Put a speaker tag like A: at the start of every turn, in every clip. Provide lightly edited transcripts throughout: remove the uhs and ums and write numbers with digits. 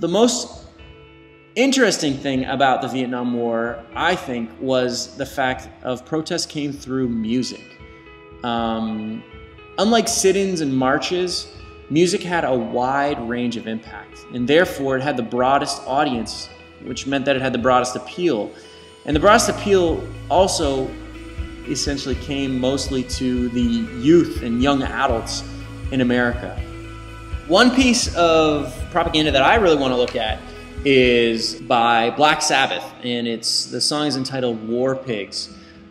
A: The most interesting thing about the Vietnam War, I think, was the fact of protests came through music. Unlike sit-ins and marches, music had a wide range of impact, and therefore it had the broadest audience, which meant that it had the broadest appeal. And the broadest appeal also essentially came mostly to the youth and young adults in America. One piece of propaganda that I really want to look at is by Black Sabbath, and the song is entitled War Pigs.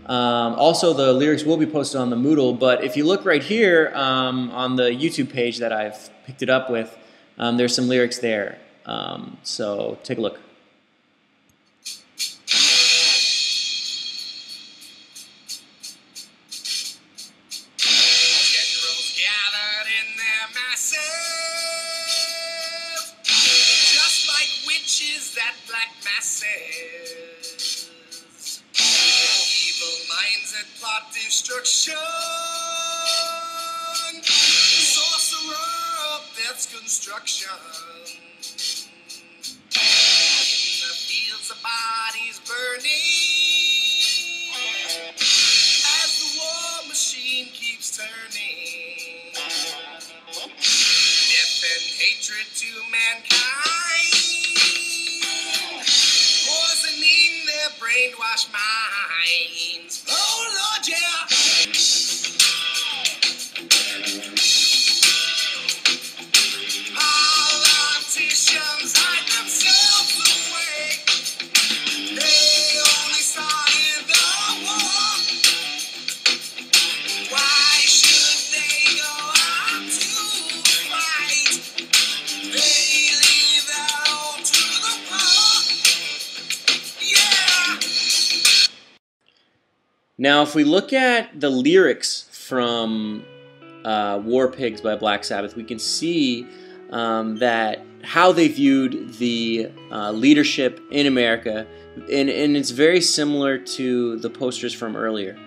A: Also, the lyrics will be posted on the Moodle, but if you look right here on the YouTube page that I've picked it up with, there's some lyrics there. So take a look.
B: That black masses, evil minds that plot destruction, sorcerer of death's construction. In the fields of bodies burning, as the war machine keeps turning, death and hatred to mankind, brainwashed minds. Oh Lord, yeah. Politicians hide themselves away. They only started the war. Why should they go out to fight? They leave that all to the poor.
A: Now, if we look at the lyrics from War Pigs by Black Sabbath, we can see that how they viewed the leadership in America, and it's very similar to the posters from earlier.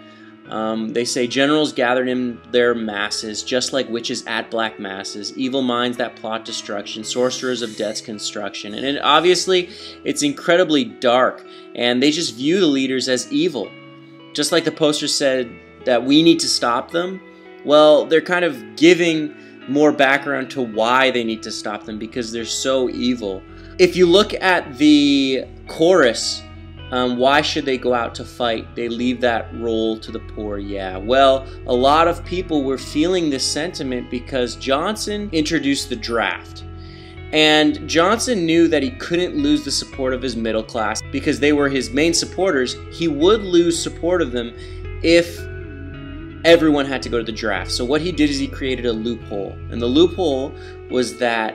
A: They say, generals gathered in their masses, just like witches at black masses, evil minds that plot destruction, sorcerers of death's construction. And obviously, it's incredibly dark, and they just view the leaders as evil. Just like the poster said that we need to stop them, well, they're kind of giving more background to why they need to stop them, because they're so evil. If you look at the chorus, why should they go out to fight? They leave that role to the poor. Yeah, well, a lot of people were feeling this sentiment because Johnson introduced the draft. And Johnson knew that he couldn't lose the support of his middle class because they were his main supporters. He would lose support of them if everyone had to go to the draft. So what he did is he created a loophole. And the loophole was that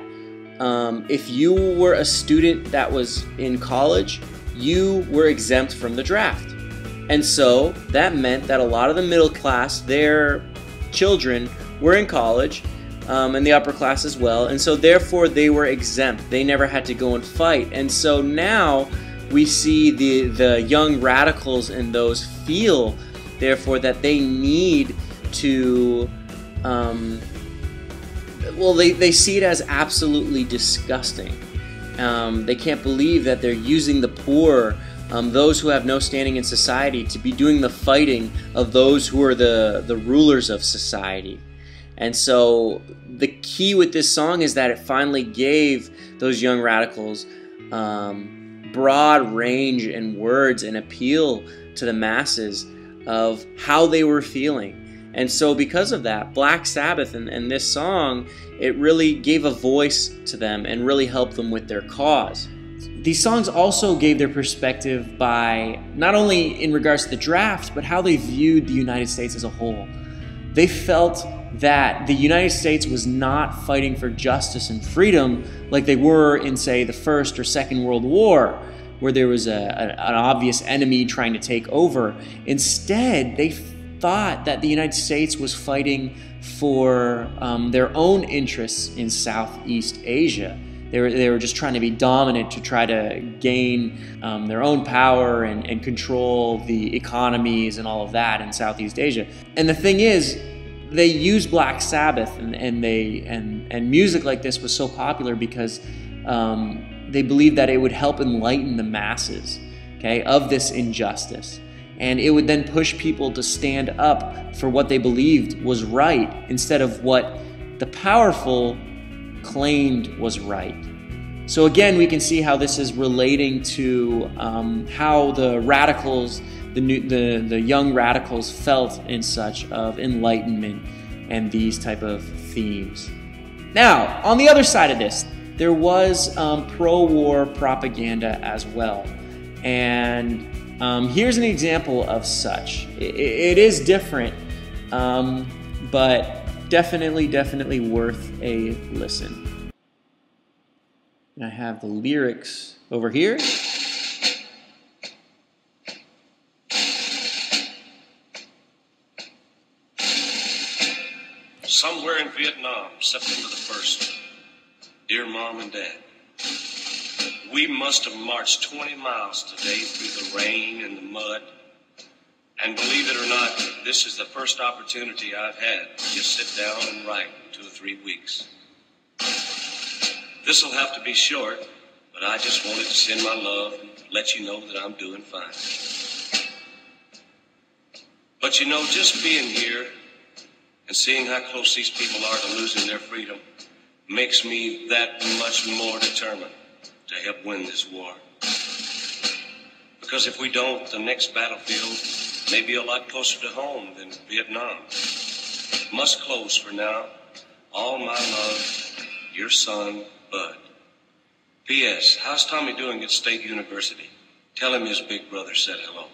A: if you were a student that was in college, you were exempt from the draft. And so that meant that a lot of the middle class, their children, were in college, and the upper class as well, and so therefore they were exempt. They never had to go and fight. And so now we see the young radicals and those feel, therefore, that they need to, well, they see it as absolutely disgusting. They can't believe that they're using the poor, those who have no standing in society, to be doing the fighting of those who are the rulers of society. And so the key with this song is that it finally gave those young radicals broad range and words and appeal to the masses of how they were feeling. And so because of that, Black Sabbath and this song, it really gave a voice to them and really helped them with their cause. These songs also gave their perspective by not only in regards to the draft, but how they viewed the United States as a whole. They felt that the United States was not fighting for justice and freedom like they were in, say, the First or Second World War, where there was an obvious enemy trying to take over. Instead, they thought that the United States was fighting for their own interests in Southeast Asia. They were just trying to be dominant, to try to gain their own power and control the economies and all of that in Southeast Asia. And the thing is, they used Black Sabbath and music like this was so popular because they believed that it would help enlighten the masses, okay, of this injustice. And it would then push people to stand up for what they believed was right instead of what the powerful claimed was right. So again, we can see how this is relating to how the radicals, the young radicals, felt in such of enlightenment and these type of themes. Now, on the other side of this, there was pro-war propaganda as well. And here's an example of such. It is different, but definitely worth a listen. And I have the lyrics over here.
C: Somewhere in Vietnam, September the 1st. Dear Mom and Dad, we must have marched 20 miles today through the rain and the mud. And believe it or not, this is the first opportunity I've had to just sit down and write in 2 or 3 weeks. This'll have to be short, but I just wanted to send my love and let you know that I'm doing fine. But you know, just being here and seeing how close these people are to losing their freedom makes me that much more determined to help win this war. Because if we don't, the next battlefield may be a lot closer to home than Vietnam. Must close for now. All my love, your son, Bud. P.S. How's Tommy doing at State University? Tell him his big brother said hello.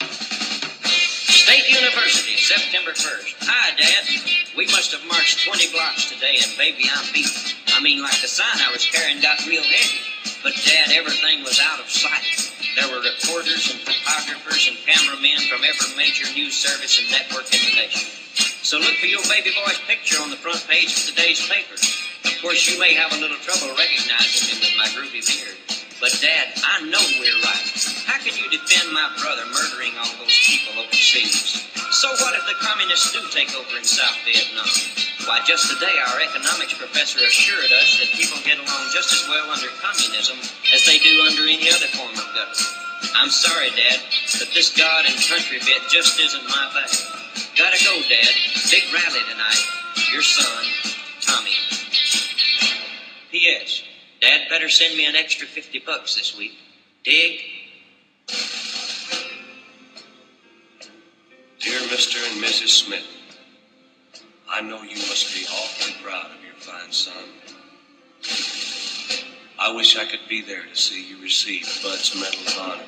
D: State University, September 1st. Hi, Dad. We must have marched 20 blocks today, and baby, I'm beat. I mean, like the sign I was carrying got real heavy. But, Dad, everything was out of sight. There were reporters and photographers and cameramen from every major news service and network in the nation. So look for your baby boy's picture on the front page of today's paper. Of course, you may have a little trouble recognizing him with my groovy beard. But, Dad, I know we're right. How can you defend my brother murdering all those people overseas? So what if the communists do take over in South Vietnam? Why, just today our economics professor assured us that people get along just as well under communism as they do under any other form of government. I'm sorry, Dad, but this God and country bit just isn't my bag. Gotta go, Dad. Big rally tonight. Your son, Tommy. P.S. Dad better send me an extra $50 this week. Dig?
C: Dear Mr. and Mrs. Smith, I know you must be awfully proud of your fine son. I wish I could be there to see you receive Bud's Medal of Honor.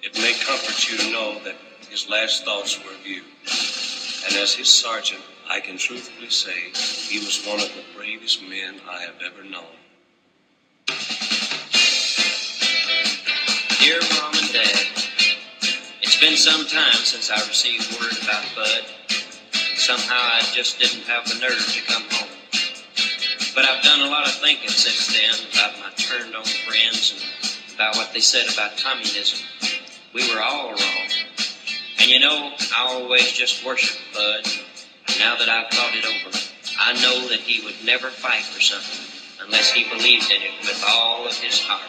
C: It may comfort you to know that his last thoughts were of you. And as his sergeant, I can truthfully say he was one of the bravest men I have ever known.
D: Dear Mom and Dad, it's been some time since I received word about Bud, and somehow I just didn't have the nerve to come home. But I've done a lot of thinking since then about my turned-on friends and about what they said about communism. We were all wrong. And you know, I always just worshiped Bud. Now that I've thought it over, I know that he would never fight for something unless he believed in it with all of his heart.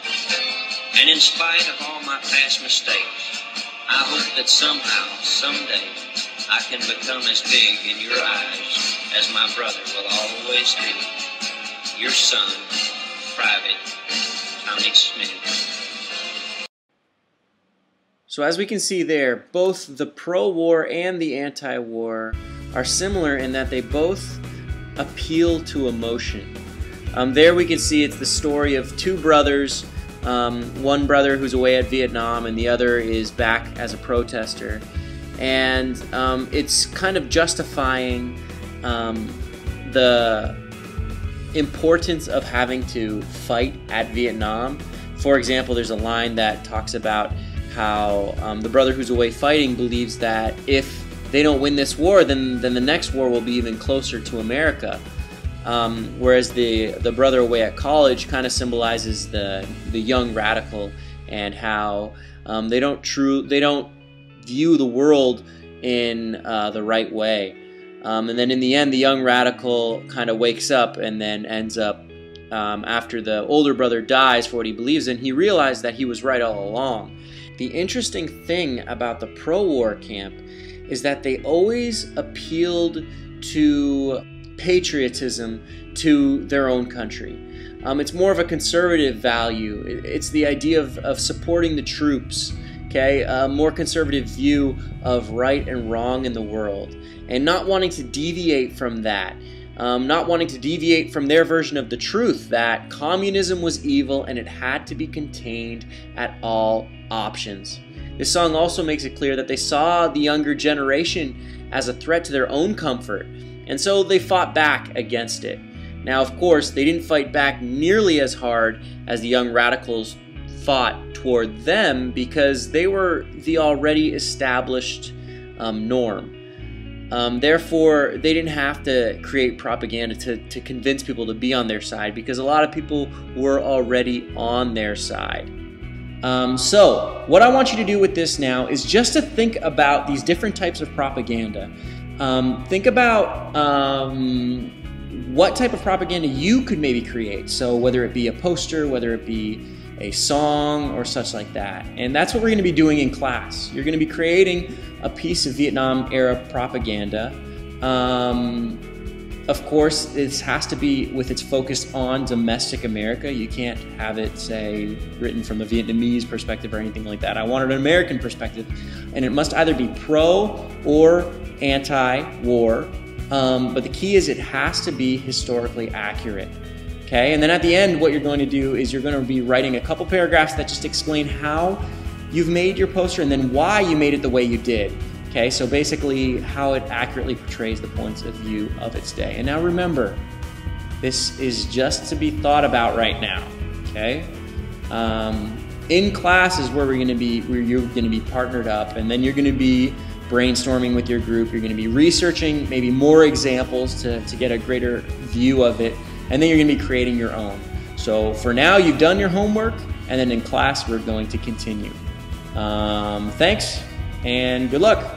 D: And in spite of all my past mistakes, I hope that somehow, someday, I can become as big in your eyes as my brother will always be. Your son, Private Tommy Smith.
A: So as we can see there, both the pro-war and the anti-war are similar in that they both appeal to emotion. There we can see it's the story of two brothers, one brother who's away at Vietnam and the other is back as a protester. And it's kind of justifying the importance of having to fight at Vietnam. For example, there's a line that talks about how the brother who's away fighting believes that if they don't win this war, then the next war will be even closer to America. Whereas the brother away at college kind of symbolizes the young radical and how they don't view the world in the right way. And then in the end, the young radical kind of wakes up and then ends up after the older brother dies for what he believes in, he realized that he was right all along. The interesting thing about the pro-war camp is that they always appealed to patriotism to their own country. It's more of a conservative value. It's the idea of supporting the troops, okay? A more conservative view of right and wrong in the world, and not wanting to deviate from that. Not wanting to deviate from their version of the truth that communism was evil and it had to be contained at all options. This song also makes it clear that they saw the younger generation as a threat to their own comfort, and so they fought back against it. Now, of course, they didn't fight back nearly as hard as the young radicals fought toward them because they were the already established norm. Therefore, they didn't have to create propaganda to convince people to be on their side because a lot of people were already on their side. So, what I want you to do with this now is just to think about these different types of propaganda. Think about what type of propaganda you could maybe create. So whether it be a poster, whether it be a song or such like that. And that's what we're going to be doing in class. You're going to be creating a piece of Vietnam era propaganda. Of course, this has to be with its focus on domestic America. You can't have it, say, written from a Vietnamese perspective or anything like that. I wanted an American perspective, and it must either be pro or anti-war. But the key is it has to be historically accurate. Okay, and then at the end, what you're going to do is you're going to be writing a couple paragraphs that just explain how you've made your poster and then why you made it the way you did. Okay, so basically how it accurately portrays the points of view of its day. And now remember, this is just to be thought about right now. Okay, in class is where you're going to be partnered up, and then you're going to be brainstorming with your group. You're going to be researching maybe more examples to get a greater view of it, and then you're going to be creating your own. So for now, you've done your homework, and then in class, we're going to continue. Thanks, and good luck.